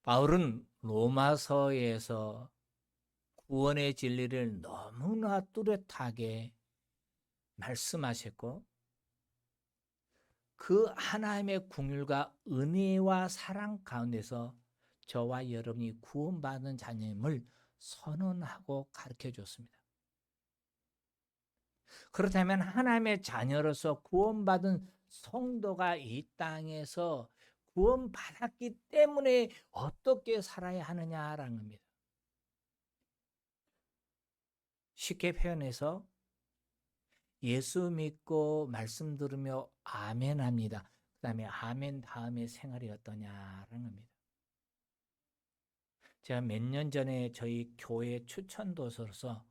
바울은 로마서에서 구원의 진리를 너무나 뚜렷하게 말씀하셨고, 그 하나님의 긍휼과 은혜와 사랑 가운데서 저와 여러분이 구원받은 자님을 선언하고 가르쳐 줬습니다. 그렇다면 하나님의 자녀로서 구원받은 성도가 이 땅에서 구원받았기 때문에 어떻게 살아야 하느냐라는 겁니다. 쉽게 표현해서 예수 믿고 말씀 들으며 아멘 합니다. 그 다음에 아멘 다음에 생활이 어떠냐라는 겁니다. 제가 몇 년 전에 저희 교회 추천도서로서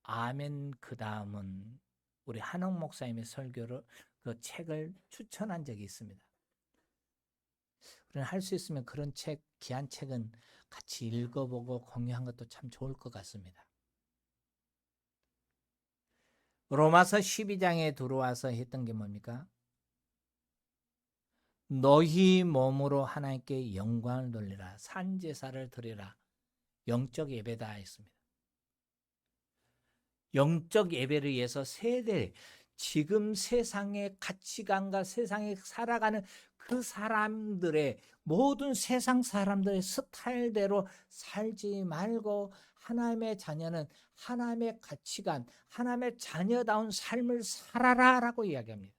아멘 그 다음은 우리 한옥 목사님의 설교를 그 책을 추천한 적이 있습니다. 우리는 할 수 있으면 그런 책, 귀한 책은 같이 읽어보고 공유한 것도 참 좋을 것 같습니다. 로마서 12장에 들어와서 했던 게 뭡니까? 너희 몸으로 하나님께 영광을 돌리라, 산제사를 드리라, 영적 예배다 했습니다. 영적 예배를 위해서 세대, 지금 세상의 가치관과 세상에 살아가는 그 사람들의 모든 세상 사람들의 스타일대로 살지 말고 하나님의 자녀는 하나님의 가치관, 하나님의 자녀다운 삶을 살아라라고 이야기합니다.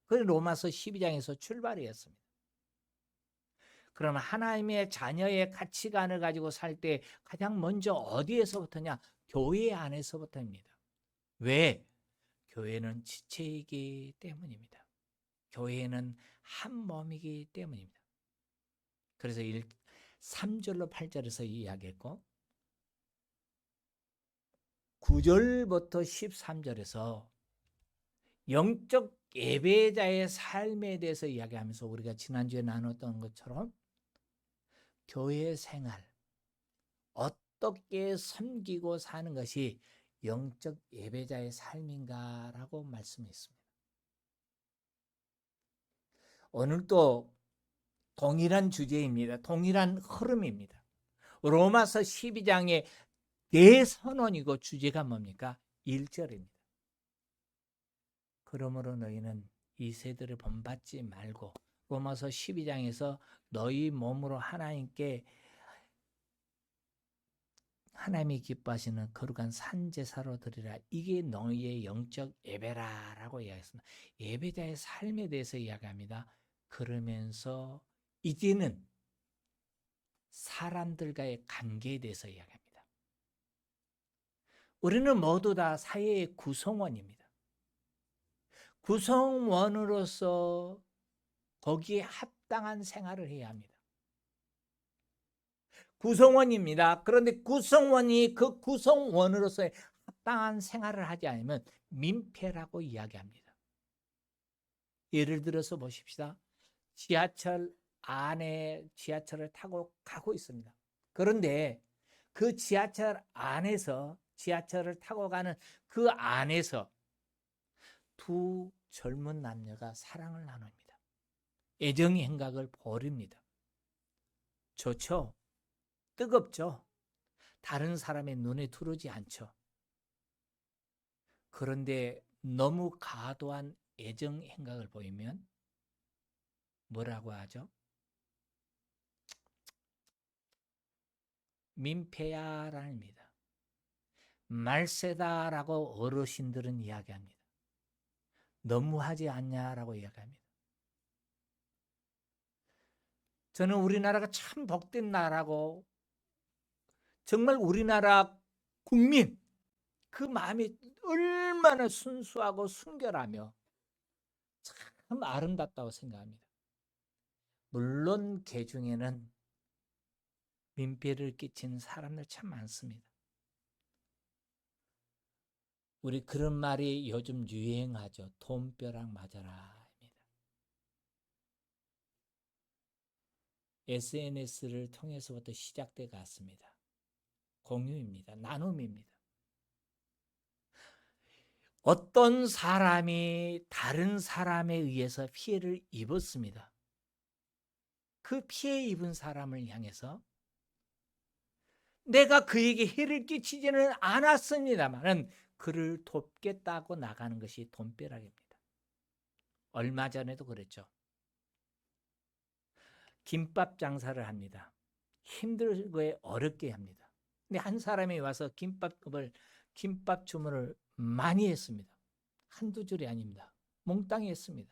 그게 로마서 12장에서 출발이었습니다. 그러면 하나님의 자녀의 가치관을 가지고 살 때 가장 먼저 어디에서부터냐? 교회 안에서부터입니다. 왜? 교회는 지체이기 때문입니다. 교회는 한 몸이기 때문입니다. 그래서 3절로 8절에서 이야기했고 9절부터 13절에서 영적 예배자의 삶에 대해서 이야기하면서 우리가 지난주에 나눴던 것처럼 교회 생활, 어떻게 섬기고 사는 것이 영적 예배자의 삶인가라고 말씀했습니다. 오늘도 동일한 주제입니다. 동일한 흐름입니다. 로마서 12장의 대선언이고 주제가 뭡니까? 1절입니다. 그러므로 너희는 이 세대를 본받지 말고 로마서 12장에서 너희 몸으로 하나님이 기뻐하시는 거룩한 산제사로 드리라. 이게 너희의 영적 예배라라고 이야기했습니다. 예배자의 삶에 대해서 이야기합니다. 그러면서 이제는 사람들과의 관계에 대해서 이야기합니다. 우리는 모두 다 사회의 구성원입니다. 구성원으로서 거기에 합당한 생활을 해야 합니다. 구성원입니다. 그런데 구성원이 그 구성원으로서의 합당한 생활을 하지 않으면 민폐라고 이야기합니다. 예를 들어서 보십시다. 지하철 안에 지하철을 타고 가고 있습니다. 그런데 그 지하철 안에서 지하철을 타고 가는 그 안에서 두 젊은 남녀가 사랑을 나눕니다. 애정의 행각을 벌입니다. 좋죠? 뜨겁죠? 다른 사람의 눈에 들어오지 않죠. 그런데 너무 과도한 애정 행각을 보이면 뭐라고 하죠? 민폐야라는 겁니다. 말세다라고 어르신들은 이야기합니다. 너무하지 않냐라고 이야기합니다. 저는 우리나라가 참 복된 나라고 정말 우리나라 국민 그 마음이 얼마나 순수하고 순결하며 참 아름답다고 생각합니다. 물론 개 중에는 민폐를 끼치는 사람들 참 많습니다. 우리 그런 말이 요즘 유행하죠. 돈벼락 맞아라. SNS를 통해서부터 시작돼 갔습니다. 공유입니다. 나눔입니다. 어떤 사람이 다른 사람에 의해서 피해를 입었습니다. 그 피해 입은 사람을 향해서 내가 그에게 해를 끼치지는 않았습니다만은 그를 돕겠다고 나가는 것이 돈벼락입니다. 얼마 전에도 그랬죠. 김밥 장사를 합니다. 힘들고 어렵게 합니다. 근데 한 사람이 와서 김밥 주문을 많이 했습니다. 한두 줄이 아닙니다. 몽땅히 했습니다.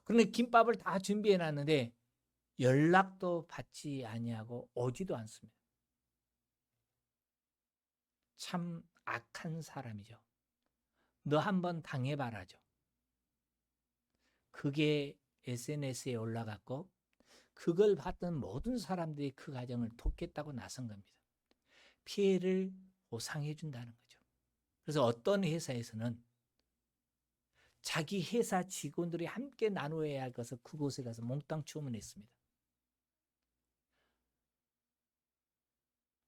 그런데 김밥을 다 준비해 놨는데 연락도 받지 아니하고 오지도 않습니다. 참 악한 사람이죠. 너 한번 당해봐라죠. 그게 SNS에 올라갔고 그걸 봤던 모든 사람들이 그 가정을 돕겠다고 나선 겁니다. 피해를 보상해 준다는 거죠. 그래서 어떤 회사에서는 자기 회사 직원들이 함께 나누어야 할 것을 그곳에 가서 몽땅 주문했습니다.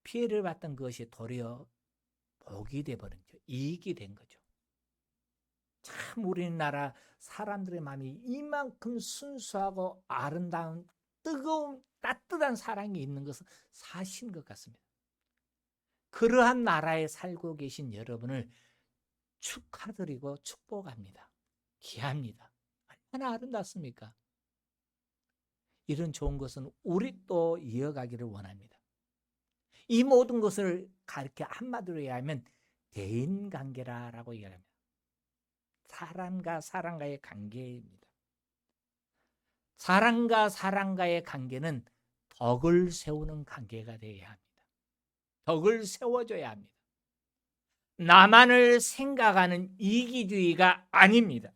피해를 봤던 것이 도리어 복이 돼버린 거죠. 이익이 된 거죠. 참 우리나라 사람들의 마음이 이만큼 순수하고 아름다운 뜨거운 따뜻한 사랑이 있는 것은 사실인 것 같습니다. 그러한 나라에 살고 계신 여러분을 축하드리고 축복합니다. 귀합니다. 얼마나 아름답습니까? 이런 좋은 것은 우리 또 이어가기를 원합니다. 이 모든 것을 가르쳐 한마디로 얘기하면 대인관계라고 이야기합니다. 사람과 사람과의 관계입니다. 사람과 사람과의 관계는 덕을 세우는 관계가 되어야 합니다. 덕을 세워줘야 합니다. 나만을 생각하는 이기주의가 아닙니다.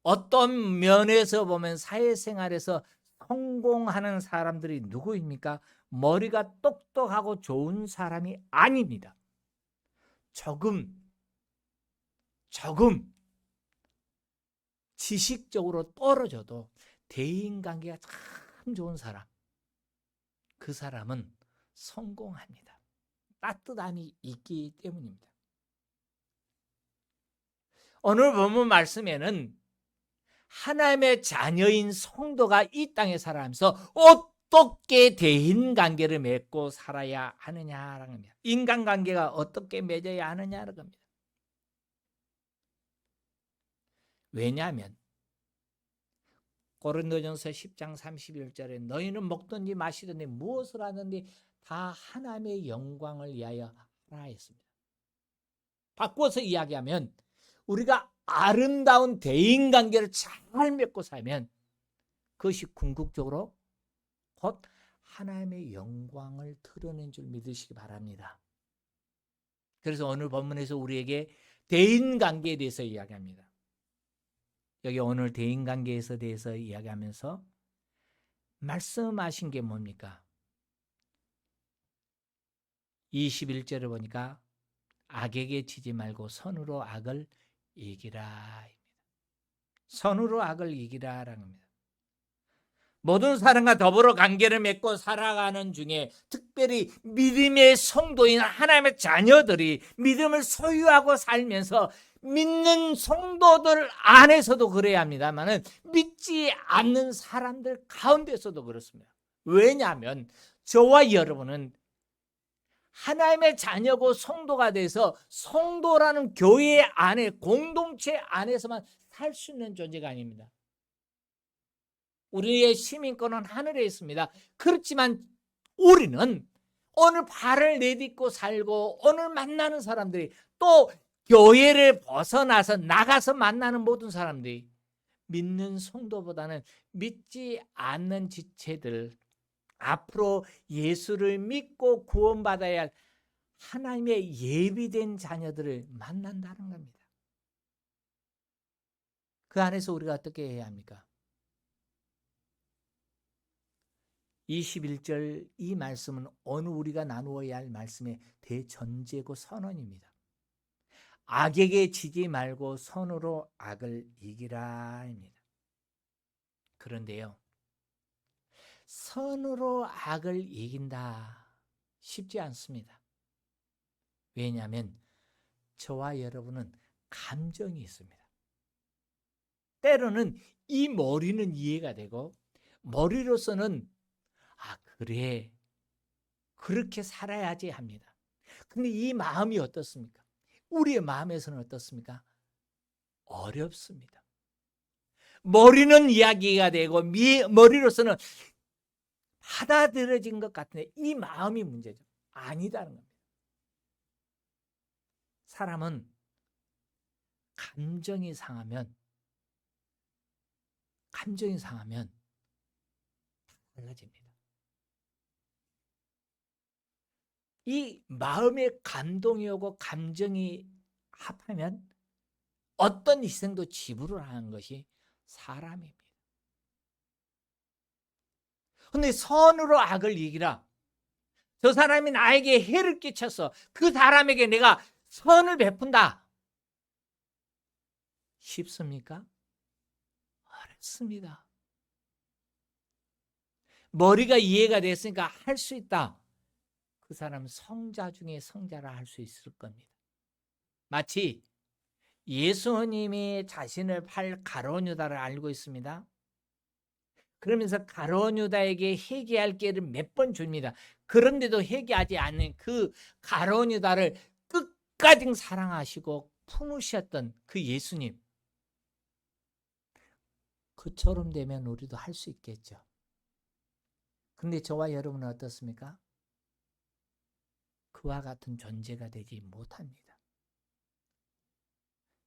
어떤 면에서 보면 사회생활에서 성공하는 사람들이 누구입니까? 머리가 똑똑하고 좋은 사람이 아닙니다. 조금 지식적으로 떨어져도 대인관계가 참 좋은 사람, 그 사람은 성공합니다. 따뜻함이 있기 때문입니다. 오늘 본문 말씀에는 하나님의 자녀인 성도가 이 땅에 살아가면서 어떻게 대인관계를 맺고 살아야 하느냐라는 겁니다. 인간관계가 어떻게 맺어야 하느냐라는 겁니다. 왜냐하면 고린도전서 10장 31절에 너희는 먹든지 마시든지 무엇을 하든지 다 하나님의 영광을 위하여 하라 했습니다. 바꿔서 이야기하면 우리가 아름다운 대인관계를 잘 맺고 살면 그것이 궁극적으로 곧 하나님의 영광을 드러낸 줄 믿으시기 바랍니다. 그래서 오늘 본문에서 우리에게 대인관계에 대해서 이야기합니다. 여기 오늘 대인관계에 대해서 이야기하면서 말씀하신 게 뭡니까? 21절을 보니까 악에게 지지 말고 선으로 악을 이기라. 선으로 악을 이기라라는 겁니다. 모든 사람과 더불어 관계를 맺고 살아가는 중에 특별히 믿음의 성도인 하나님의 자녀들이 믿음을 소유하고 살면서 믿는 성도들 안에서도 그래야 합니다만은 믿지 않는 사람들 가운데서도 그렇습니다. 왜냐하면 저와 여러분은 하나님의 자녀고 성도가 돼서 성도라는 교회 안에 공동체 안에서만 살 수 있는 존재가 아닙니다. 우리의 시민권은 하늘에 있습니다. 그렇지만 우리는 오늘 발을 내딛고 살고 오늘 만나는 사람들이 또 교회를 벗어나서 나가서 만나는 모든 사람들이 믿는 성도보다는 믿지 않는 지체들, 앞으로 예수를 믿고 구원받아야 할 하나님의 예비된 자녀들을 만난다는 겁니다. 그 안에서 우리가 어떻게 해야 합니까? 21절 이 말씀은 오늘 우리가 나누어야 할 말씀의 대전제고 선언입니다. 악에게 지지 말고 선으로 악을 이기라 입니다. 그런데요, 선으로 악을 이긴다 쉽지 않습니다. 왜냐하면 저와 여러분은 감정이 있습니다. 때로는 이 머리는 이해가 되고 머리로서는 그래, 그렇게 살아야지 합니다. 근데 이 마음이 어떻습니까? 우리의 마음에서는 어떻습니까? 어렵습니다. 머리는 이야기가 되고 머리로서는 받아들여진 것 같은데 이 마음이 문제죠. 아니다는 겁니다. 사람은 감정이 상하면 달라집니다. 이 마음의 감동이 오고 감정이 합하면 어떤 희생도 지불을 하는 것이 사람입니다. 근데 선으로 악을 이기라. 저 사람이 나에게 해를 끼쳐서 그 사람에게 내가 선을 베푼다. 쉽습니까? 어렵습니다. 머리가 이해가 됐으니까 할 수 있다. 그 사람은 성자 중에 성자라 할 수 있을 겁니다. 마치 예수님이 자신을 팔 가룟 유다를 알고 있습니다. 그러면서 가룟 유다에게 회개할 기회를 몇 번 줍니다. 그런데도 회개하지 않는 그 가룟 유다를 끝까지 사랑하시고 품으셨던 그 예수님. 그처럼 되면 우리도 할 수 있겠죠. 근데 저와 여러분은 어떻습니까? 그와 같은 존재가 되지 못합니다.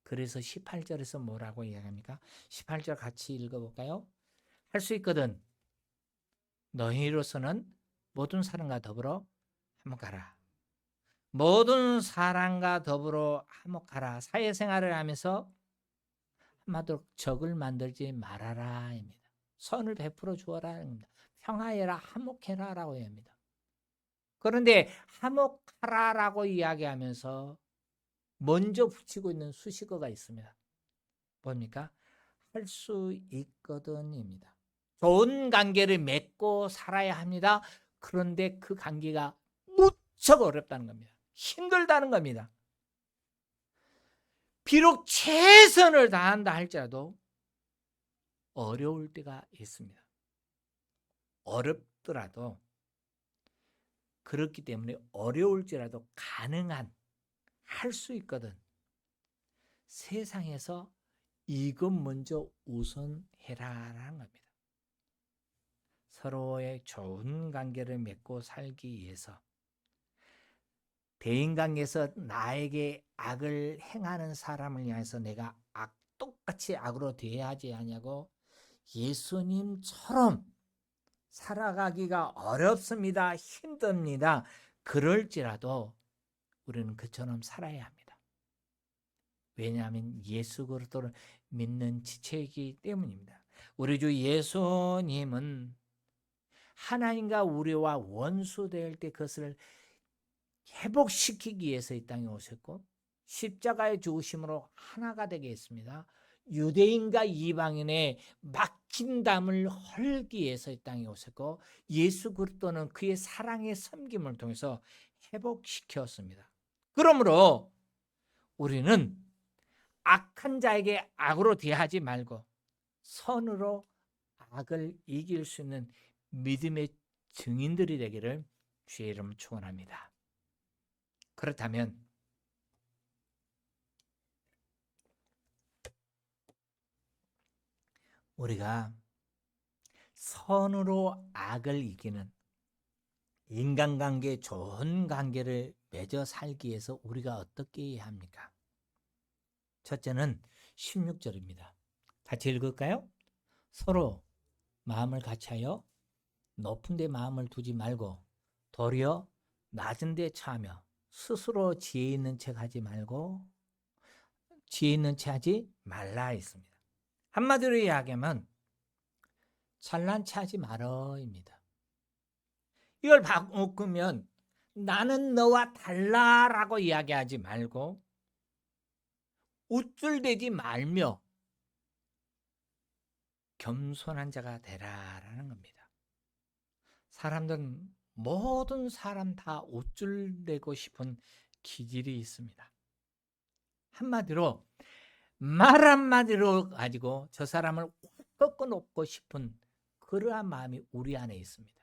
그래서 18절에서 뭐라고 이야기합니까? 18절 같이 읽어볼까요? 할 수 있거든 너희로서는 모든 사람과 더불어 화목하라. 모든 사람과 더불어 화목하라. 사회생활을 하면서 한마디로 적을 만들지 말아라 입니다. 선을 베풀어 주어라 입니다. 평화해라, 화목해라 라고 합니다. 그런데 화목하라라고 이야기하면서 먼저 붙이고 있는 수식어가 있습니다. 뭡니까? 할 수 있거든입니다. 좋은 관계를 맺고 살아야 합니다. 그런데 그 관계가 무척 어렵다는 겁니다. 힘들다는 겁니다. 비록 최선을 다한다 할지라도 어려울 때가 있습니다. 어렵더라도 그렇기 때문에 어려울지라도 가능한 할 수 있거든. 세상에서 이것 먼저 우선해라라는 겁니다. 서로의 좋은 관계를 맺고 살기 위해서 대인관계에서 나에게 악을 행하는 사람을 향해서 내가 똑같이 악으로 대하지 하냐고 예수님처럼 살아가기가 어렵습니다. 힘듭니다. 그럴지라도 우리는 그처럼 살아야 합니다. 왜냐하면 예수 그리스도를 믿는 지체이기 때문입니다. 우리 주 예수님은 하나님과 우리와 원수될 때 그것을 회복시키기 위해서 이 땅에 오셨고 십자가의 죽으심으로 하나가 되게 했습니다. 유대인과 이방인의 막힌 담을 헐기 위해서 이 땅에 오셨고 예수 그리스도는 그의 사랑의 섬김을 통해서 회복시켰습니다. 그러므로 우리는 악한 자에게 악으로 대하지 말고 선으로 악을 이길 수 있는 믿음의 증인들이 되기를 주의 이름으로 축원합니다. 그렇다면 우리가 선으로 악을 이기는 인간관계 좋은 관계를 맺어 살기 위해서 우리가 어떻게 해야 합니까? 첫째는 16절입니다. 같이 읽을까요? 서로 마음을 같이하여 높은 데 마음을 두지 말고 도리어 낮은 데 처하며 스스로 지혜 있는 척 하지 말고 지혜 있는 척 하지 말라 했습니다. 한마디로 이야기하면 잘난 체 하지 말어입니다. 이걸 바꾸면 나는 너와 달라라고 이야기하지 말고 우쭐대지 말며 겸손한 자가 되라라는 겁니다. 사람들은 모든 사람 다 우쭐대고 싶은 기질이 있습니다. 한마디로 말 한마디로 가지고 저 사람을 확 꺾어놓고 싶은 그러한 마음이 우리 안에 있습니다.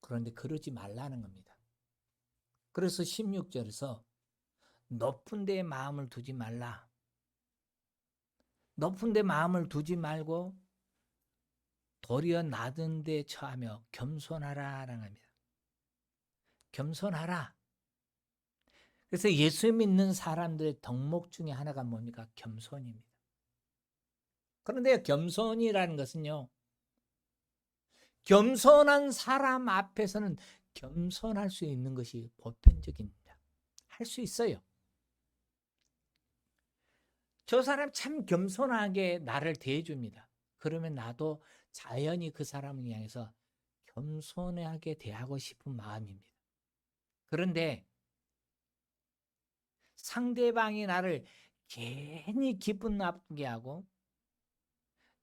그런데 그러지 말라는 겁니다. 그래서 16절에서 높은 데에 마음을 두지 말라. 높은 데 마음을 두지 말고 도리어 낮은 데 처하며 겸손하라라는 겁니다. 겸손하라. 그래서 예수 믿는 사람들의 덕목 중에 하나가 뭡니까? 겸손입니다. 그런데 겸손이라는 것은요, 겸손한 사람 앞에서는 겸손할 수 있는 것이 보편적입니다. 할 수 있어요. 저 사람 참 겸손하게 나를 대해줍니다. 그러면 나도 자연히 그 사람을 향해서 겸손하게 대하고 싶은 마음입니다. 그런데 상대방이 나를 괜히 기분 나쁘게 하고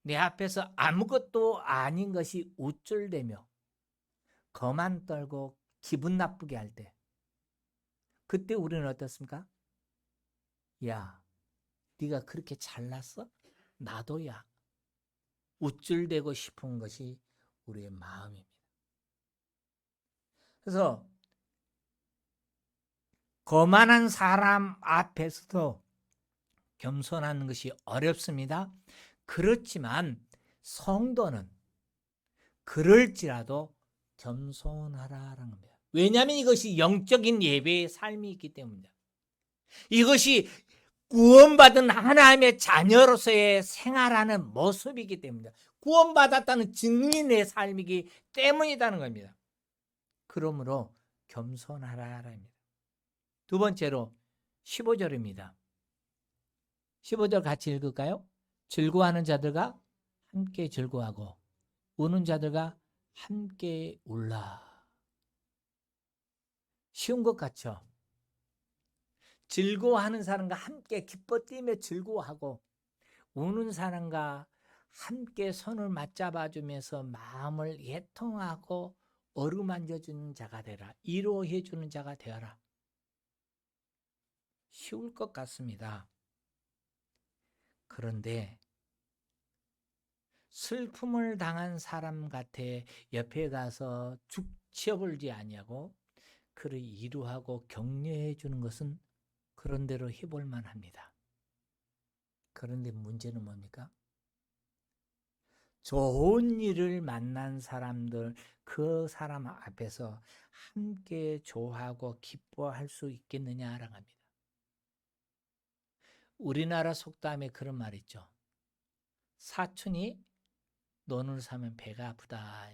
내 앞에서 아무것도 아닌 것이 우쭐대며 거만 떨고 기분 나쁘게 할 때, 그때 우리는 어떻습니까? 야, 네가 그렇게 잘났어? 나도야. 우쭐대고 싶은 것이 우리의 마음입니다. 그래서 거만한 사람 앞에서도 겸손하는 것이 어렵습니다. 그렇지만 성도는 그럴지라도 겸손하라는 겁니다. 왜냐하면 이것이 영적인 예배의 삶이 있기 때문입니다. 이것이 구원받은 하나님의 자녀로서의 생활하는 모습이기 때문입니다. 구원받았다는 증인의 삶이기 때문이라는 겁니다. 그러므로 겸손하라랍니다. 두 번째로 15절입니다. 15절 같이 읽을까요? 즐거워하는 자들과 함께 즐거워하고 우는 자들과 함께 울라. 쉬운 것 같죠? 즐거워하는 사람과 함께 기뻐 뛰며 즐거워하고 우는 사람과 함께 손을 맞잡아주면서 마음을 애통하고 어루만져주는 자가 되라. 위로해주는 자가 되어라. 쉬울 것 같습니다. 그런데 슬픔을 당한 사람 같아 옆에 가서 죽쳐버리지 아니하고 그를 위로하고 격려해 주는 것은 그런대로 해볼 만합니다. 그런데 문제는 뭡니까? 좋은 일을 만난 사람들, 그 사람 앞에서 함께 좋아하고 기뻐할 수 있겠느냐라고 합니다. 우리나라 속담에 그런 말 있죠. 사촌이 논을 사면 배가 아프다.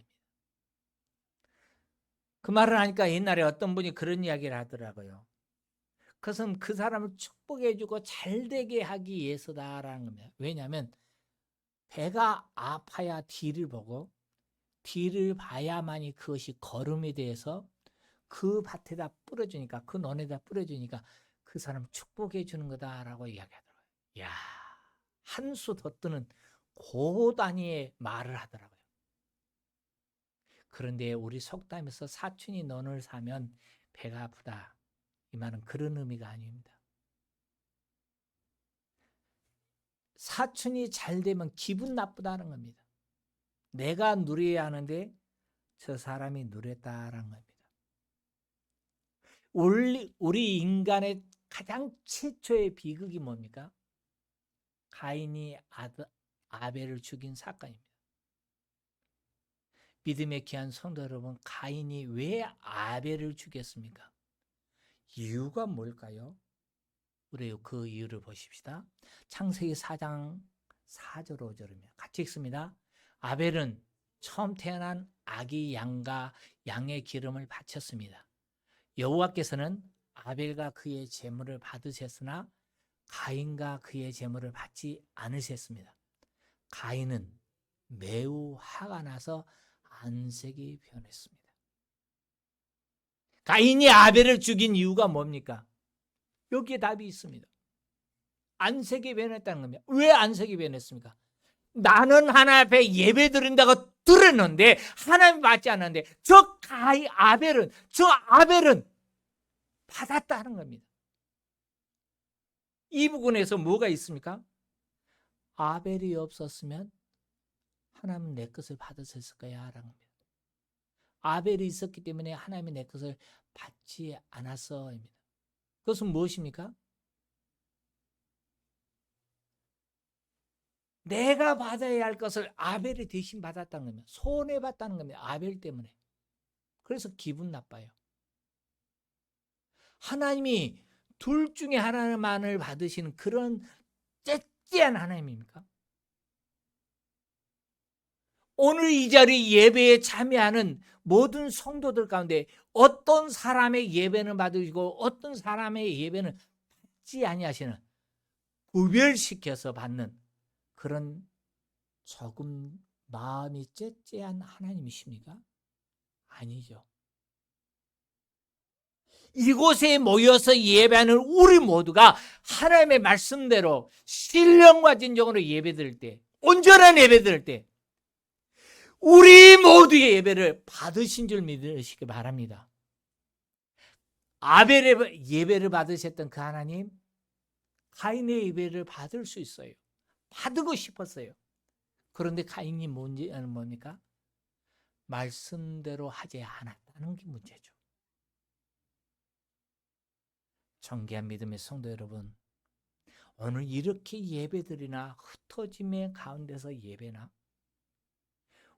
그 말을 하니까 옛날에 어떤 분이 그런 이야기를 하더라고요. 그것은 그 사람을 축복해주고 잘되게 하기 위해서다라는 겁니다. 왜냐하면 배가 아파야 뒤를 보고 뒤를 봐야만이 그것이 걸음이 돼서 그 밭에다 뿌려주니까, 그 논에다 뿌려주니까 그 사람 축복해 주는 거다라고 이야기하더라고요. 이야, 한 수 더 뜨는 고 단위의 말을 하더라고요. 그런데 우리 속담에서 사촌이 논을 사면 배가 아프다, 이 말은 그런 의미가 아닙니다. 사촌이 잘 되면 기분 나쁘다는 겁니다. 내가 누려야 하는데 저 사람이 누렸다라는 겁니다. 우리 인간의 가장 최초의 비극이 뭡니까? 가인이 아벨을 죽인 사건입니다. 믿음의 귀한 성도 여러분, 가인이 왜 아벨을 죽였습니까? 이유가 뭘까요? 우리 그 이유를 보십시다. 창세기 4장 4절 5절입니다. 같이 읽습니다. 아벨은 처음 태어난 아기 양과 양의 기름을 바쳤습니다. 여호와께서는 아벨과 그의 제물을 받으셨으나 가인과 그의 제물을 받지 않으셨습니다. 가인은 매우 화가 나서 안색이 변했습니다. 가인이 아벨을 죽인 이유가 뭡니까? 여기에 답이 있습니다. 안색이 변했다는 겁니다. 왜 안색이 변했습니까? 나는 하나님 앞에 예배 드린다고 들었는데 하나님 받지 않았는데 저 아벨은, 저 아벨은 받았다는 겁니다. 이 부분에서 뭐가 있습니까? 아벨이 없었으면 하나님은 내 것을 받으셨을 거야 라는 겁니다. 아벨이 있었기 때문에 하나님이 내 것을 받지 않았어입니다. 그것은 무엇입니까? 내가 받아야 할 것을 아벨이 대신 받았다는 겁니다. 손해봤다는 겁니다. 아벨 때문에. 그래서 기분 나빠요. 하나님이 둘 중에 하나만을 받으시는 그런 째째한 하나님입니까? 오늘 이 자리 예배에 참여하는 모든 성도들 가운데 어떤 사람의 예배는 받으시고 어떤 사람의 예배는 받지 아니하시는, 구별시켜서 받는 그런 조금 마음이 째째한 하나님이십니까? 아니죠. 이곳에 모여서 예배하는 우리 모두가 하나님의 말씀대로 신령과 진정으로 예배드릴 때, 온전한 예배드릴 때 우리 모두의 예배를 받으신 줄 믿으시기 바랍니다. 아벨의 예배를 받으셨던 그 하나님, 가인의 예배를 받을 수 있어요. 받고 싶었어요. 그런데 가인이 문제는 뭡니까? 말씀대로 하지 않았다는 게 문제죠. 존귀한 믿음의 성도 여러분, 오늘 이렇게 예배드리나 흩어짐의 가운데서 예배나,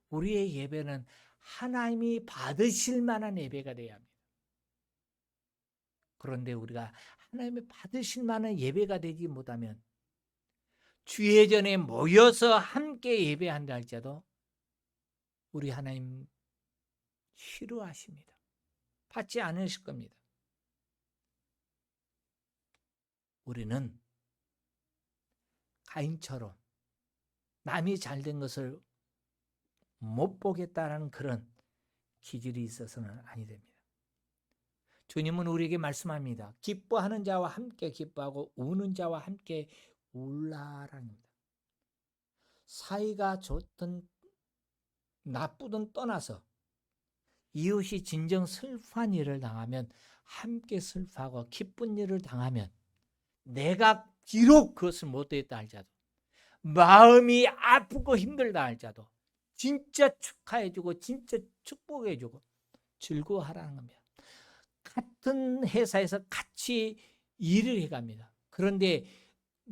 우리의 예배는 하나님이 받으실 만한 예배가 되어야 합니다. 그런데 우리가 하나님이 받으실 만한 예배가 되지 못하면 주예전에 모여서 함께 예배한다 할지라도 우리 하나님 싫어하십니다. 받지 않으실 겁니다. 우리는 가인처럼 남이 잘된 것을 못 보겠다라는 그런 기질이 있어서는 아니 됩니다. 주님은 우리에게 말씀합니다. 기뻐하는 자와 함께 기뻐하고 우는 자와 함께 울라랍니다. 사이가 좋든 나쁘든 떠나서 이웃이 진정 슬퍼한 일을 당하면 함께 슬퍼하고, 기쁜 일을 당하면 내가 비록 그것을 못했다 할지라도, 마음이 아프고 힘들다 할지라도 진짜 축하해주고 진짜 축복해주고 즐거워하라는 겁니다. 같은 회사에서 같이 일을 해갑니다. 그런데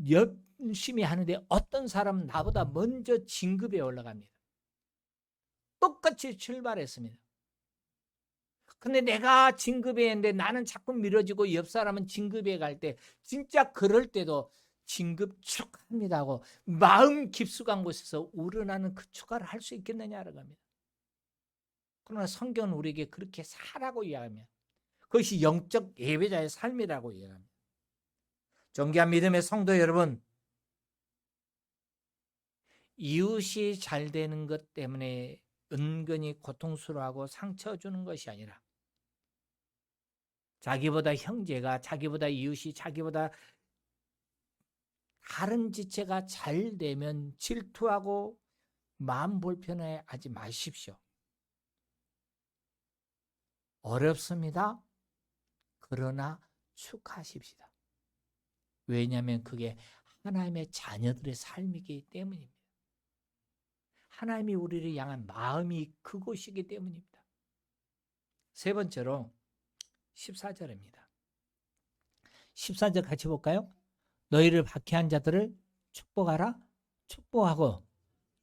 열심히 하는데 어떤 사람은 나보다 먼저 진급에 올라갑니다. 똑같이 출발했습니다. 근데 내가 진급에 했는데 나는 자꾸 미뤄지고 옆 사람은 진급에 갈 때, 진짜 그럴 때도 진급 축하합니다 하고 마음 깊숙한 곳에서 우러나는 그 축하를 할 수 있겠느냐라고 합니다. 그러나 성경은 우리에게 그렇게 살라고 이야기합니다. 그것이 영적 예배자의 삶이라고 이야기합니다. 존귀한 믿음의 성도 여러분, 이웃이 잘 되는 것 때문에 은근히 고통스러워하고 상처 주는 것이 아니라, 자기보다 형제가, 자기보다 이웃이, 자기보다 다른 지체가 잘 되면 질투하고 마음 불편해하지 마십시오. 어렵습니다. 그러나 축하하십시다. 왜냐하면 그게 하나님의 자녀들의 삶이기 때문입니다. 하나님이 우리를 향한 마음이 그곳이기 때문입니다. 세 번째로 14절입니다. 14절 같이 볼까요? 너희를 박해한 자들을 축복하라. 축복하고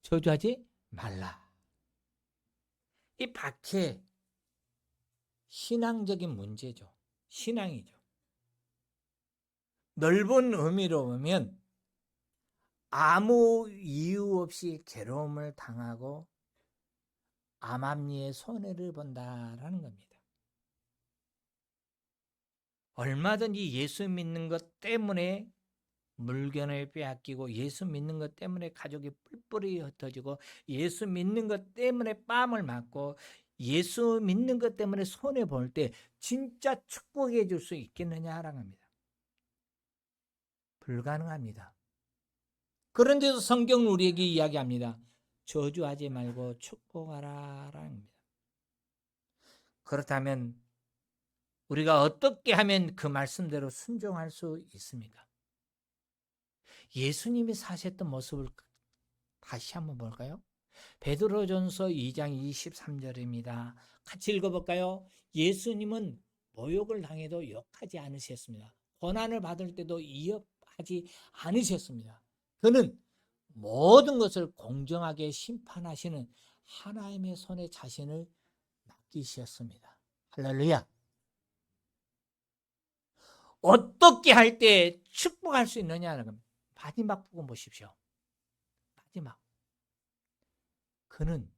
저주하지 말라. 이 박해, 신앙적인 문제죠. 신앙이죠. 넓은 의미로 보면 아무 이유 없이 괴로움을 당하고 암암리의 손해를 본다라는 겁니다. 얼마든지 예수 믿는 것 때문에 물건을 빼앗기고, 예수 믿는 것 때문에 가족이 뿔뿔이 흩어지고, 예수 믿는 것 때문에 뺨을 맞고, 예수 믿는 것 때문에 손해 볼 때 진짜 축복해 줄 수 있겠느냐라는 겁니다. 불가능합니다. 그런데도 성경은 우리에게 이야기합니다. 저주하지 말고 축복하라라는 겁니다. 그렇다면 우리가 어떻게 하면 그 말씀대로 순종할 수 있습니까? 예수님이 사셨던 모습을 다시 한번 볼까요? 베드로전서 2장 23절입니다. 같이 읽어볼까요? 예수님은 모욕을 당해도 욕하지 않으셨습니다. 고난을 받을 때도 이협하지 않으셨습니다. 그는 모든 것을 공정하게 심판하시는 하나님의 손에 자신을 맡기셨습니다. 할렐루야. 어떻게 할 때 축복할 수 있느냐는 겁니다. 마지막 부분 보십시오. 마지막. 그는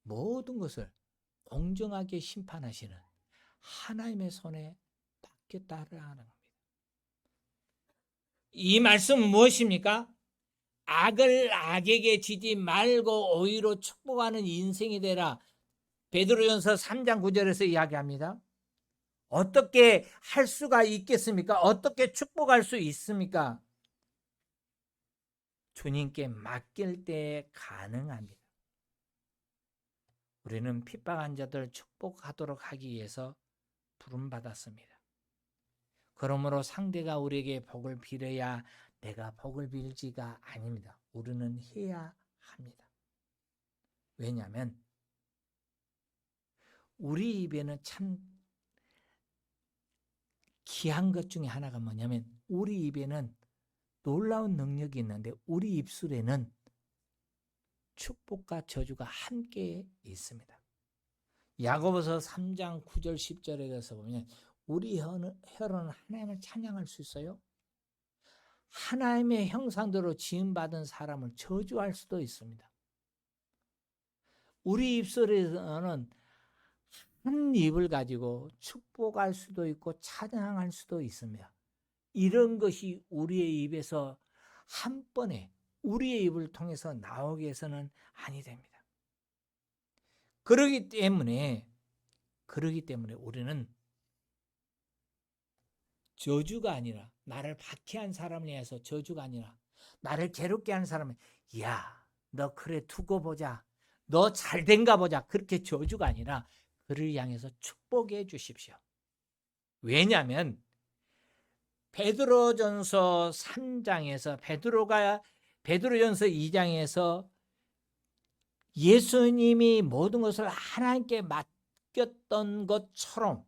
모든 것을 공정하게 심판하시는 하나님의 손에 맡겼다라는 겁니다. 이 말씀은 무엇입니까? 악을 악에게 지지 말고 오히려 축복하는 인생이 되라. 베드로전서 3장 9절에서 이야기합니다. 어떻게 할 수가 있겠습니까? 어떻게 축복할 수 있습니까? 주님께 맡길 때 가능합니다. 우리는 핍박한 자들 축복하도록 하기 위해서 부름받았습니다. 그러므로 상대가 우리에게 복을 빌어야 내가 복을 빌지가 아닙니다. 우리는 해야 합니다. 왜냐하면 우리 입에는 참 귀한 것 중에 하나가 뭐냐면 우리 입에는 놀라운 능력이 있는데 우리 입술에는 축복과 저주가 함께 있습니다. 야고보서 3장 9절 10절에 가서 보면 우리 혀는 하나님을 찬양할 수 있어요. 하나님의 형상대로 지음받은 사람을 저주할 수도 있습니다. 우리 입술에서는 한 입을 가지고 축복할 수도 있고 찬양할 수도 있습니다. 이런 것이 우리의 입에서 한 번에 우리의 입을 통해서 나오게 해서는 아니 됩니다. 그러기 때문에 우리는 저주가 아니라 나를 박해한 사람을 위해서 저주가 아니라 나를 괴롭게 하는 사람은 야, 너 그래 두고 보자. 너 잘된가 보자. 그렇게 저주가 아니라 그를 향해서 축복해 주십시오. 왜냐하면 베드로전서 3장에서 베드로전서 2장에서 예수님이 모든 것을 하나님께 맡겼던 것처럼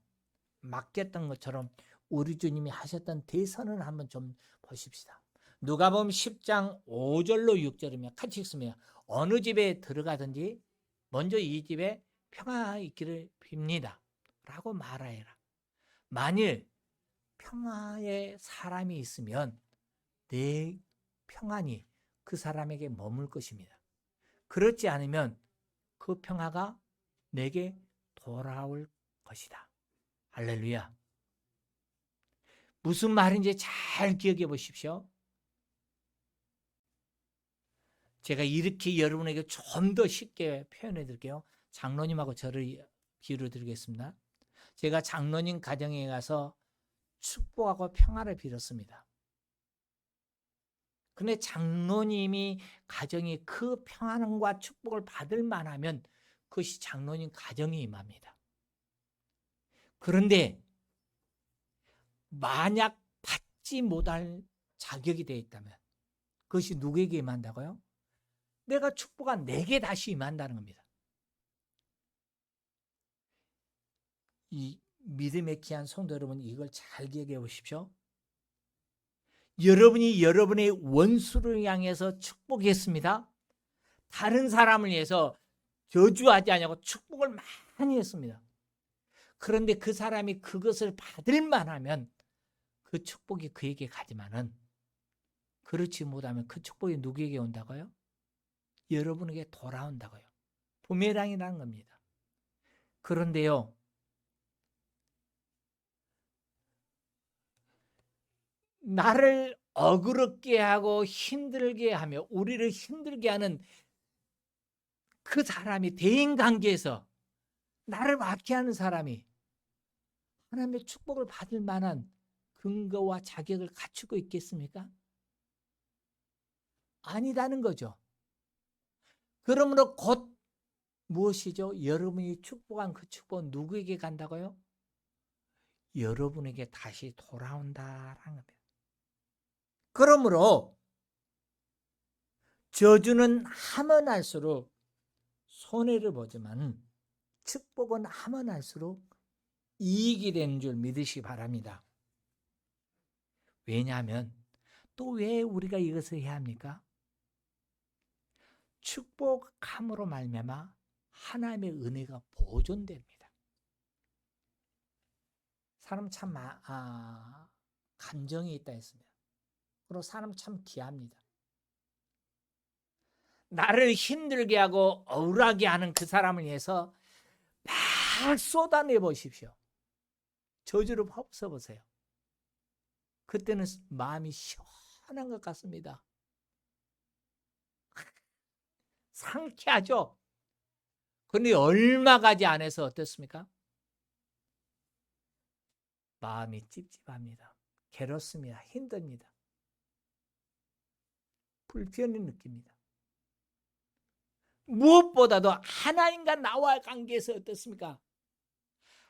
우리 주님이 하셨던 대선을 한번 좀 보십시다. 누가복음 10장 5절로 6절이면 같이 읽습니다. 어느 집에 들어가든지 먼저 이 집에 평화가 있기를 빕니다. 라고 말하여라. 만일 평화에 사람이 있으면 내 평안이 그 사람에게 머물 것입니다. 그렇지 않으면 그 평화가 내게 돌아올 것이다. 할렐루야. 무슨 말인지 잘 기억해 보십시오. 제가 이렇게 여러분에게 좀 더 쉽게 표현해 드릴게요. 장로님하고 저를 비유를 드리겠습니다. 제가 장로님 가정에 가서 축복하고 평화를 빌었습니다. 근데 장로님이 가정이 그 평안과 축복을 받을 만하면 그것이 장로님 가정에 임합니다. 그런데 만약 받지 못할 자격이 되어 있다면 그것이 누구에게 임한다고요? 내가 축복한 내게 다시 임한다는 겁니다. 이 믿음의 귀한 성도 여러분, 이걸 잘 기억해 보십시오. 여러분이 여러분의 원수를 향해서 축복했습니다. 다른 사람을 위해서 저주하지 않냐고 축복을 많이 했습니다. 그런데 그 사람이 그것을 받을 만하면 그 축복이 그에게 가지만은 그렇지 못하면 그 축복이 누구에게 온다고요? 여러분에게 돌아온다고요. 부메랑이라는 겁니다. 그런데요, 나를 어그럽게 하고 힘들게 하며 우리를 힘들게 하는 그 사람이 대인관계에서 나를 박해하는 사람이 하나님의 축복을 받을 만한 근거와 자격을 갖추고 있겠습니까? 아니다는 거죠. 그러므로 곧 무엇이죠? 여러분이 축복한 그 축복은 누구에게 간다고요? 여러분에게 다시 돌아온다라는 겁니다. 그러므로 저주는 하면 할수록 손해를 보지만 축복은 하면 할수록 이익이 되는 줄 믿으시기 바랍니다. 왜냐하면 또 왜 우리가 이것을 해야 합니까? 축복함으로 말미암아 하나님의 은혜가 보존됩니다. 사람 참 감정이 있다 했습니다. 그리고 사람 참 귀합니다. 나를 힘들게 하고 억울하게 하는 그 사람을 위해서 막 쏟아내 보십시오. 저주를 흡숴보세요. 그때는 마음이 시원한 것 같습니다. 상쾌하죠? 그런데 얼마 가지 않아서 어떻습니까? 마음이 찝찝합니다. 괴롭습니다. 힘듭니다. 불편을 느낍니다. 무엇보다도 하나님과 나와의 관계에서 어떻습니까?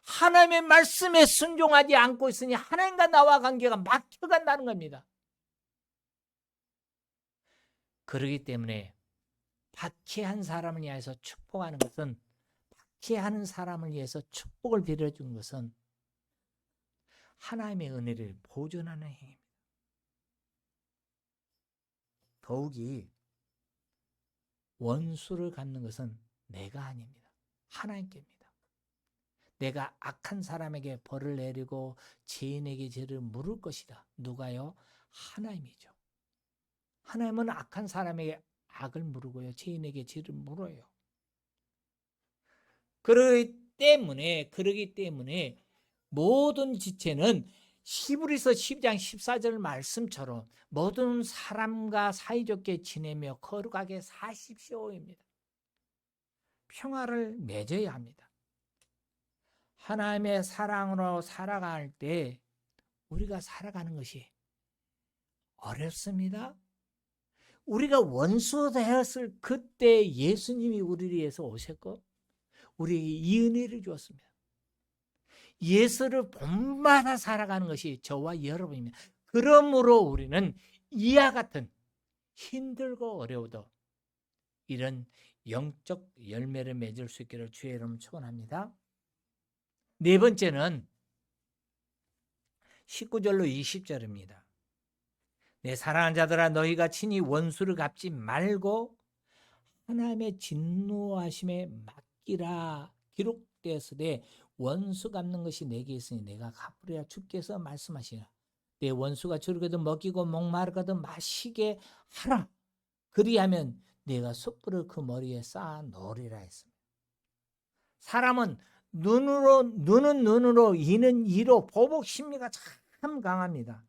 하나님의 말씀에 순종하지 않고 있으니 하나님과 나와 관계가 막혀간다는 겁니다. 그렇기 때문에 박해한 사람을 위해서 축복하는 것은, 박해하는 사람을 위해서 축복을 빌어준 것은 하나님의 은혜를 보존하는 행위입니다. 더욱이 원수를 갚는 것은 내가 아닙니다. 하나님께입니다. 내가 악한 사람에게 벌을 내리고 죄인에게 죄를 물을 것이다. 누가요? 하나님이죠. 하나님은 악한 사람에게 악을 물으고요, 죄인에게 죄를 물어요. 그러기 때문에 모든 지체는 히브리서 12장 14절 말씀처럼 모든 사람과 사이좋게 지내며 거룩하게 사십시오입니다. 평화를 맺어야 합니다. 하나님의 사랑으로 살아갈 때 우리가 살아가는 것이 어렵습니다. 우리가 원수 되었을 그때 예수님이 우리를 위해서 오셨고 우리에게 이 은혜를 주었습니다. 예수를 본받아 살아가는 것이 저와 여러분입니다. 그러므로 우리는 이와 같은 힘들고 어려워도 이런 영적 열매를 맺을 수 있기를 주의 이름으로 축원합니다. 네 번째는 19절로 20절입니다. 내 사랑하는 자들아, 너희가 친히 원수를 갚지 말고 하나님의 진노하심에 맡기라. 기록되었으되 원수 갚는 것이 내게 있으니 내가 갚으리라. 주께서 말씀하시라. 내 원수가 줄거든 먹이고 목마르거든 마시게 하라. 그리하면 내가 숯불을 그 머리에 쌓아 놓으리라 했습니다. 사람은 눈은 눈으로 이는 이로 보복 심리가 참 강합니다.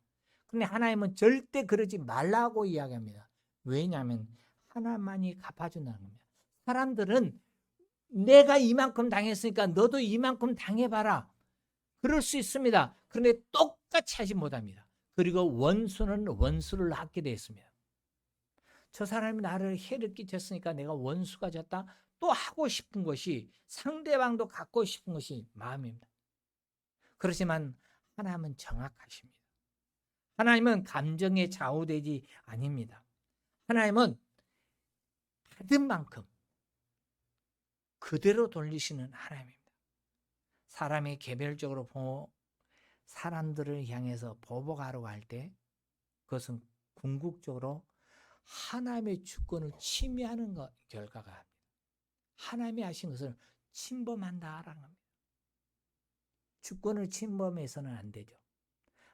그런데 하나님은 절대 그러지 말라고 이야기합니다. 왜냐하면 하나만이 갚아준다는 겁니다. 사람들은 내가 이만큼 당했으니까 너도 이만큼 당해봐라. 그럴 수 있습니다. 그런데 똑같이 하지 못합니다. 그리고 원수는 원수를 낳게 되어 있습니다. 저 사람이 나를 해를 끼쳤으니까 내가 원수가 졌다. 또 하고 싶은 것이, 상대방도 갖고 싶은 것이 마음입니다. 그렇지만 하나님은 정확하십니다. 하나님은 감정에 좌우되지 아닙니다. 하나님은 받은 만큼 그대로 돌리시는 하나님입니다. 사람이 개별적으로 사람들을 향해서 보복하려고 할 때 그것은 궁극적으로 하나님의 주권을 침해하는 결과가 합니다. 하나님이 하신 것을 침범한다라는 겁니다. 주권을 침범해서는 안 되죠.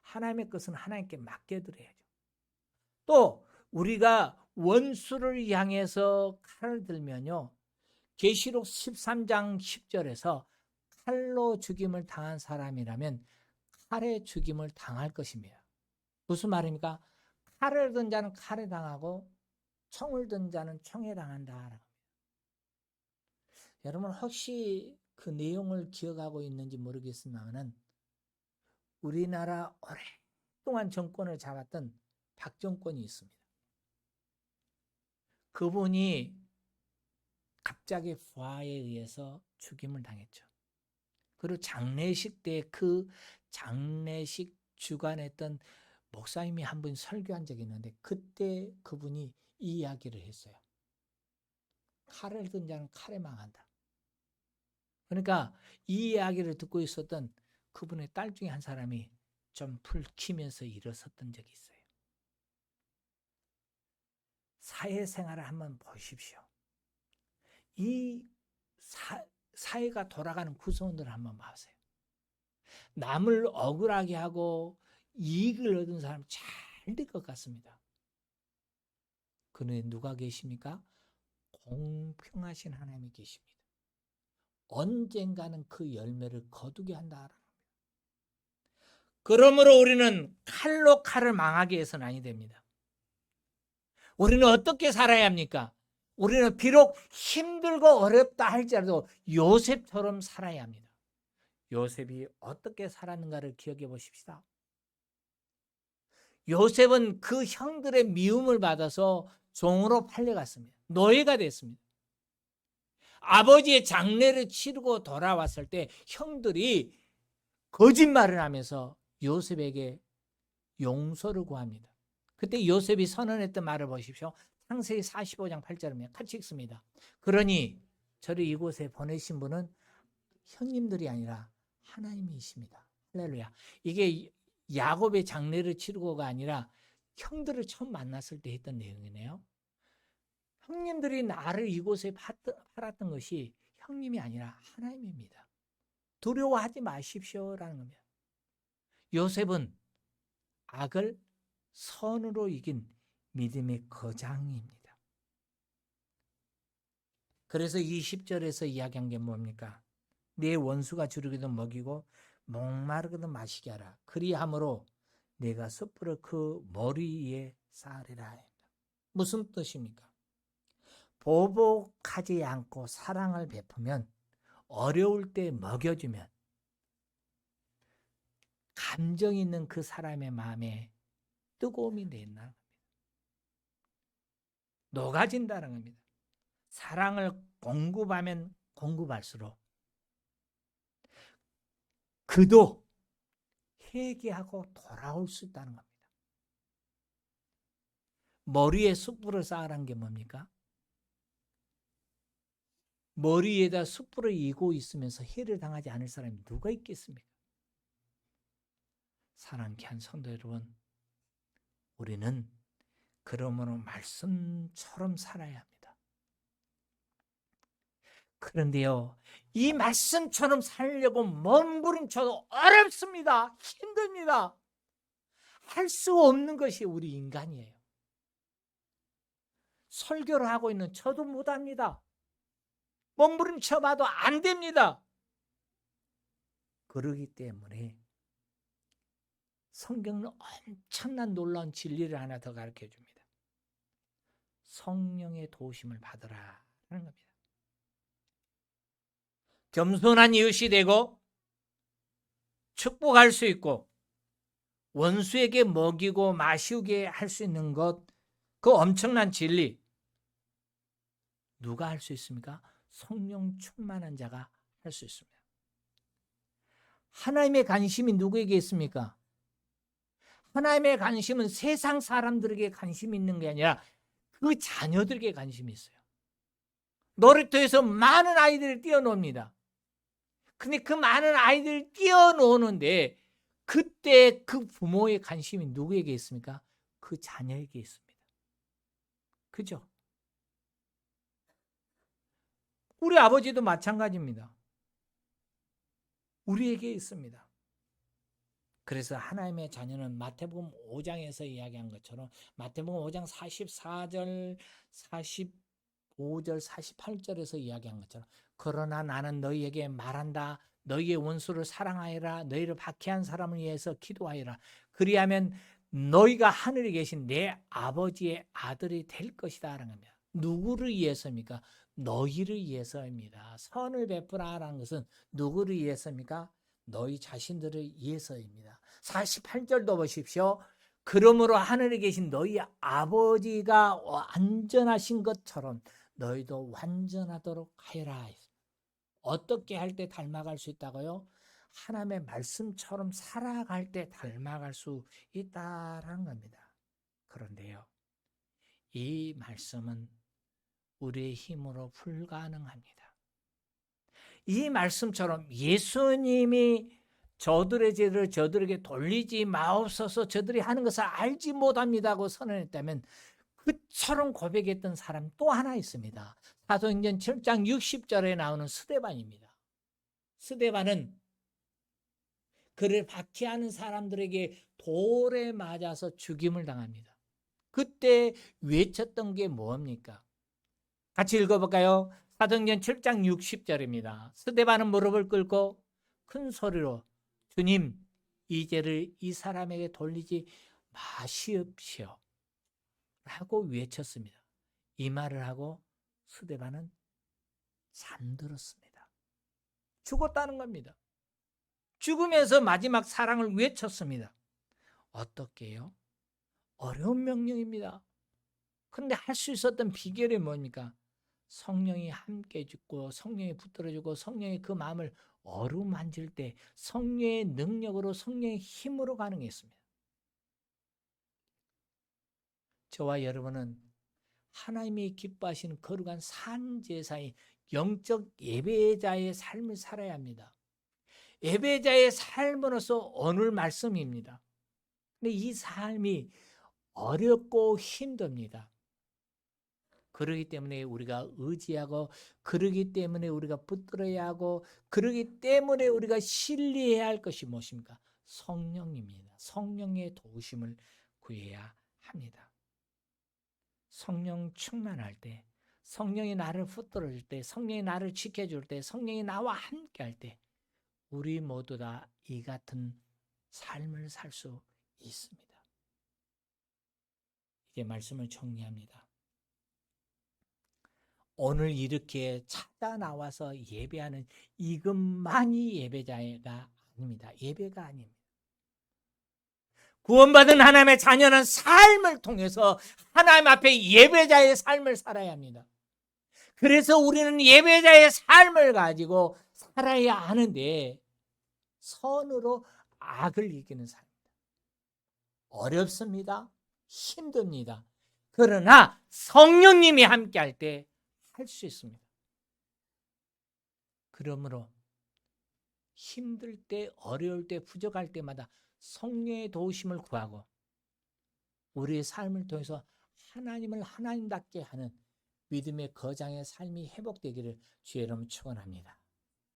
하나님의 것은 하나님께 맡겨드려야죠. 또 우리가 원수를 향해서 칼을 들면요, 계시록 13장 10절에서 칼로 죽임을 당한 사람이라면 칼에 죽임을 당할 것입니다. 무슨 말입니까? 칼을 든 자는 칼에 당하고 총을 든 자는 총에 당한다. 여러분 혹시 그 내용을 기억하고 있는지 모르겠습니다만 우리나라 오랫동안 정권을 잡았던 박정권이 있습니다. 그분이 갑자기 부하에 의해서 죽임을 당했죠. 그리고 장례식 때 그 장례식 주관했던 목사님이 한 분 설교한 적이 있는데 그때 그분이 이 이야기를 했어요. 칼을 든 자는 칼에 망한다. 그러니까 이 이야기를 듣고 있었던 그분의 딸 중에 한 사람이 좀 불키면서 일어섰던 적이 있어요. 사회생활을 한번 보십시오. 이 사회가 돌아가는 구성원들을 한번 봐보세요. 남을 억울하게 하고 이익을 얻은 사람 잘 될 것 같습니다. 그는 누가 계십니까? 공평하신 하나님이 계십니다. 언젠가는 그 열매를 거두게 한다. 그러므로 우리는 칼로 칼을 망하게 해서는 아니 됩니다. 우리는 어떻게 살아야 합니까? 우리는 비록 힘들고 어렵다 할지라도 요셉처럼 살아야 합니다. 요셉이 어떻게 살았는가를 기억해 보십시다. 요셉은 그 형들의 미움을 받아서 종으로 팔려갔습니다. 노예가 됐습니다. 아버지의 장례를 치르고 돌아왔을 때 형들이 거짓말을 하면서 요셉에게 용서를 구합니다. 그때 요셉이 선언했던 말을 보십시오. 창세기 45장 8절입니다. 같이 읽습니다. 그러니 저를 이곳에 보내신 분은 형님들이 아니라 하나님이십니다. 할렐루야. 이게 야곱의 장례를 치르고가 아니라 형들을 처음 만났을 때 했던 내용이네요. 형님들이 나를 이곳에 팔았던 것이 형님이 아니라 하나님입니다. 두려워하지 마십시오라는 겁니다. 요셉은 악을 선으로 이긴 믿음의 거장입니다. 그래서 이 10절에서 이야기한 게 뭡니까? 내 원수가 주르기도 먹이고 목마르거든 마시게 하라. 그리함으로 내가 숯불을 그 머리 위에 쌓으리라. 무슨 뜻입니까? 보복하지 않고 사랑을 베푸면, 어려울 때 먹여주면 감정 있는 그 사람의 마음에 뜨거움이 된다는 겁니다. 녹아진다는 겁니다. 사랑을 공급하면 공급할수록 그도 회개하고 돌아올 수 있다는 겁니다. 머리에 숯불을 쌓으라는 게 뭡니까? 머리에다 숯불을 이고 있으면서 해를 당하지 않을 사람이 누가 있겠습니까? 사랑케 한 성도 여러분, 우리는 그러므로 말씀처럼 살아야 합니다. 그런데요, 이 말씀처럼 살려고 몸부림쳐도 어렵습니다. 힘듭니다. 할 수 없는 것이 우리 인간이에요. 설교를 하고 있는 저도 못합니다. 몸부림쳐봐도 안 됩니다. 그러기 때문에 성경은 엄청난 놀라운 진리를 하나 더 가르쳐 줍니다. 성령의 도우심을 받으라 하는 겁니다. 겸손한 이웃이 되고 축복할 수 있고 원수에게 먹이고 마시게 할 수 있는 것, 그 엄청난 진리 누가 할 수 있습니까? 성령 충만한 자가 할 수 있습니다. 하나님의 관심이 누구에게 있습니까? 하나님의 관심은 세상 사람들에게 관심이 있는 게 아니라 그 자녀들에게 관심이 있어요. 놀이터에서 많은 아이들을 뛰어놉니다. 근데 그 많은 아이들을 뛰어노는데 그때 그 부모의 관심이 누구에게 있습니까? 그 자녀에게 있습니다. 그죠? 우리 아버지도 마찬가지입니다. 우리에게 있습니다. 그래서 하나님의 자녀는 마태복음 5장에서 이야기한 것처럼 마태복음 5장 44절, 45절, 48절에서 이야기한 것처럼 그러나 나는 너희에게 말한다. 너희의 원수를 사랑하여라. 너희를 박해한 사람을 위해서 기도하여라. 그리하면 너희가 하늘에 계신 내 아버지의 아들이 될 것이다 라는 겁니다. 누구를 위해서입니까? 너희를 위해서입니다. 선을 베푸라라는 것은 누구를 위해서입니까? 너희 자신들을 위해서입니다. 48절도 보십시오. 그러므로 하늘에 계신 너희 아버지가 완전하신 것처럼 너희도 완전하도록 하여라. 어떻게 할 때 닮아갈 수 있다고요? 하나님의 말씀처럼 살아갈 때 닮아갈 수 있다라는 겁니다. 그런데요, 이 말씀은 우리의 힘으로 불가능합니다. 이 말씀처럼 예수님이 저들의 죄를 저들에게 돌리지 마옵소서, 저들이 하는 것을 알지 못합니다고 선언했다면 그처럼 고백했던 사람 또 하나 있습니다. 사도행전 7장 60절에 나오는 스데반입니다. 스데반은 그를 박해하는 사람들에게 돌에 맞아서 죽임을 당합니다. 그때 외쳤던 게 뭡니까? 같이 읽어볼까요? 사도행전 7장 60절입니다. 스데반은 무릎을 꿇고 큰 소리로 주님, 이 죄를 이 사람에게 돌리지 마시옵시오 라고 외쳤습니다. 이 말을 하고 스데반은 잠들었습니다. 죽었다는 겁니다. 죽으면서 마지막 사랑을 외쳤습니다. 어떻게요? 어려운 명령입니다. 그런데 할 수 있었던 비결이 뭡니까? 성령이 함께 죽고 성령이 붙들어주고 성령이 그 마음을 어루만질 때 성령의 능력으로 성령의 힘으로 가능했습니다. 저와 여러분은 하나님이 기뻐하시는 거룩한 산제사의 영적 예배자의 삶을 살아야 합니다. 예배자의 삶으로서 오늘 말씀입니다. 근데 이 삶이 어렵고 힘듭니다. 그러기 때문에 우리가 의지하고, 그러기 때문에 우리가 붙들어야 하고, 그러기 때문에 우리가 신뢰해야 할 것이 무엇입니까? 성령입니다. 성령의 도우심을 구해야 합니다. 성령 충만할 때, 성령이 나를 붙들어줄 때, 성령이 나를 지켜줄 때, 성령이 나와 함께 할 때 우리 모두 다 이 같은 삶을 살 수 있습니다. 이제 말씀을 정리합니다. 오늘 이렇게 찾아 나와서 예배하는 이것만이 예배자가 아닙니다. 예배가 아닙니다. 구원받은 하나님의 자녀는 삶을 통해서 하나님 앞에 예배자의 삶을 살아야 합니다. 그래서 우리는 예배자의 삶을 가지고 살아야 하는데 선으로 악을 이기는 삶입니다. 어렵습니다. 힘듭니다. 그러나 성령님이 함께 할 때 할 수 있습니다. 그러므로 힘들 때, 어려울 때, 부족할 때마다 성령의 도우심을 구하고 우리의 삶을 통해서 하나님을 하나님답게 하는 믿음의 거장의 삶이 회복되기를 주의 이름으로 축원합니다.